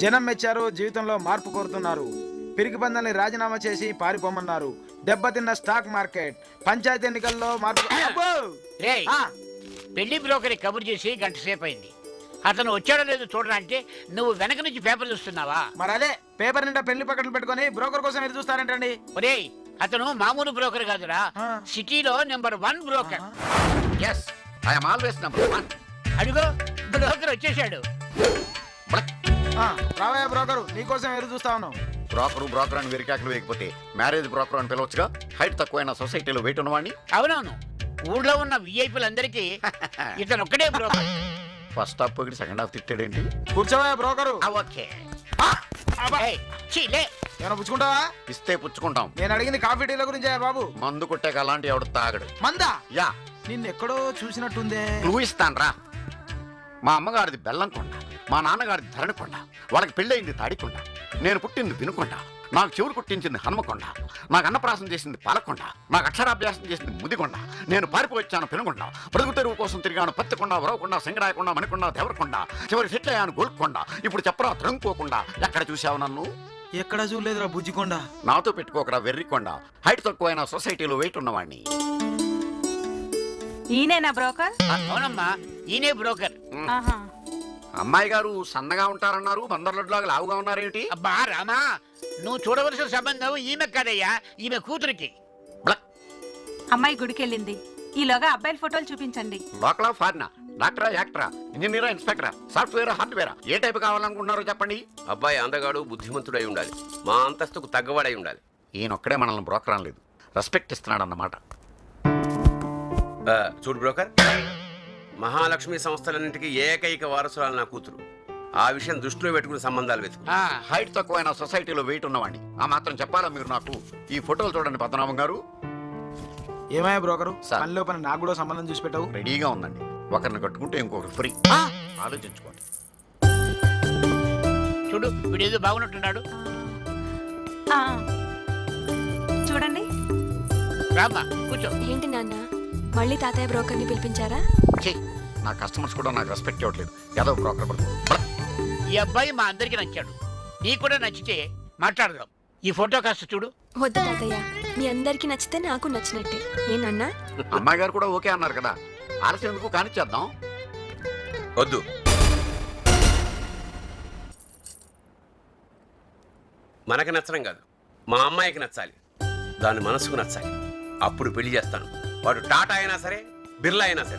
జనం మెచ్చారు, జీవితంలో మార్పు కోరుతున్నారు. పిరికి పందాన్ని రాజీనామా చేసి పారిపోమన్నారు. దెబ్బతిన్న స్టాక్ మార్కెట్, పంచాయతీ ఎన్నికల్లో మార్పు. అబ్బో! రేయ్, ఆ, పెళ్లి బ్రోకర్ కబుర్ చేసి గంట సేపు అయింది. అతను వచ్చాడో లేదో చూడడానికి నువ్వు వెనక నుంచి పేపర్ చూస్తున్నావా? మరి అదే పేపర్ నిండా పెళ్లి పక్కన పెట్టుకొని బ్రోకర్ కోసం ఎదురు చూస్తారంటండి. ఒరేయ్, అతను మామూలు బ్రోకర్ కాదురా, ఆ. సిటీలో #1 బ్రోకర్. Yes I'm always #1. అడుగో, బ్రోకర్ వచ్చేసాడు. రావయ్య బ్రోకరు, నీకోసం ఎదురు చూస్తా ఉన్నాం. బ్రోకర్ అని వెరికాకులు వేయకపోతే మ్యారేజ్ బ్రోకర్ అని పిలవచ్చుగా. హైట్ తక్కువైన సొసైటీలో వెయిట్ ఉన్నవాడిని. అవునవును, ఊళ్ళో ఉన్న విఐపీలందరికీ ఇతను ఒక్కడే బ్రోకర్. ఫస్ట్ హాఫ్ పొగిడి సెకండ్ హాఫ్ తిట్టాడేంటి? కూర్చోవయ్య బ్రోకరు. ఓకే. ఏయ్, ఛీ, లే. ఏమైనా పుచ్చుకుంటావా? ఇస్తే పుచ్చుకుంటాం. నేను అడిగింది కాఫీ టీల గురించే బాబు. మందు కొట్టాక అలాంటి ఎవడు తాగడు. మందా? యా, నిన్నెక్కడో చూసినట్టుందే. క్లూ ఇస్తాను రా. మా అమ్మగారిది బెల్లంకొండ, మా నాన్నగారిది ధరణికొండ, వాళ్ళకి పెళ్ళయింది తాడికొండ, నేను పుట్టింది వినుకొండ, నాకు చెవులు కుట్టించింది హనుమకొండ, నాకు అన్నప్రాసం చేసింది పాలకొండ, నాకు అక్షరాభ్యాసం చేసింది ముదికొండ, నేను పారిపోవచ్చాను పెనుకొండ, బ్రతుకు తెరువు కోసం తిరిగాను పత్తికొండ, వరవకొండ, సింగరాయకొండ, మణికొండ, దేవరకొండ, చివరి సెటిల్ అయ్యాను గోల్కొండ. ఇప్పుడు చెప్పరా త్రంకోకుండా ఎక్కడ చూసావు నన్ను? ఎక్కడ చూడలేదురా బుజ్జికొండ. నాతో పెట్టుకోకరా వెర్రికొండ. హైట్ తక్కువైన సొసైటీలో వెయిట్ ఉన్నవాడిని. ఈయనేనా బ్రోకర్? అవునమ్మా, ఈయనే బ్రోకర్. ఆహా. అమ్మాయి గారు సన్నగా ఉంటారన్నారు, బందర్లడ్లాగా లావుగా ఉన్నారేంటి? అబ్బా రామా, నువ్వు చూడవలసిన సంబంధం ఈమె కాదయ్యా, ఈమె కూతురికి. బ్లక్. అమ్మాయి గుడికెళ్ళింది. ఈలోగా అబ్బాయిల ఫోటోలు చూపించండి. లోకలా ఫారినా, డాక్టరా, యాక్టరా, ఇంజనీరా, ఇన్స్పెక్టరా, సాఫ్ట్వేర్, హార్డ్వేరా, ఏ టైప్ కావాలనుకుంటున్నారో చెప్పండి. అబ్బాయి అందగాడు, బుద్ధిమంతుడై ఉండాలి, మా అంతస్తుకు తగ్గవాడై ఉండాలి. ఈయనొక్కడే మనల్ని బ్రోకర్ అనలేదు, రెస్పెక్ట్ ఇస్తున్నాడు అన్నమాట. చూడు బ్రోకర్, మహాలక్ష్మి సంస్థలన్నింటికి ఏకైక వారసురాలు నా కూతురు. ఆ విషయం దృష్టిలో పెట్టుకుని సంబంధాలు వెతుకు. హైట్ తక్కువైన సొసైటీలో వెయిట్ ఉన్నవాడిని. ఆ మాత్రం చెప్పాలా మీరు నాకు? ఈ ఫోటోలు చూడండి పద్మనాభం గారు. ఏమయ్య బ్రోకరు, సార్. పనిలో పని నాకు కూడా సంబంధం చూసి పెట్టావు. రెడీగా ఉందండి. ఒకరిని కట్టుకుంటే ఇంకొకరు ఫ్రీ. ఆలోచించుకోండి. చూడు, వీడేదో బాగున్నట్టున్నాడు. ఆ, చూడండి. రామ్మా, కూర్చో. ఏంటి నాన్న, మళ్ళీ తాతయ్య బ్రోకర్ని పిలిపించారా? ఛీ, నా కస్టమర్స్ కూడా నాకు రెస్పెక్ట్ ఇవ్వట్లేదు. ఏదో బ్రోకర్ ఈ అబ్బాయి మా అందరికి నచ్చాడు. నీకు కూడా నచ్చితే మాట్లాడదాం. ఈ ఫోటో కాస్త చూడు. వద్దు తాతయ్య, మీ అందరికి నచ్చితే నాకు నచ్చినట్టే. ఏ నాన్న? అమ్మాయి గారు కూడా ఓకే అన్నారు కదా, ఆలస్యం ఎందుకు కానిచ్చేద్దాం. వద్దు, మనకి నచ్చడం కాదు, మా అమ్మాయికి నచ్చాలి, దాని మనసుకు నచ్చాలి. అప్పుడు పెళ్లి చేస్తాను. వాడు టాటా అయినా సరే, బిర్లా అయినా సరే.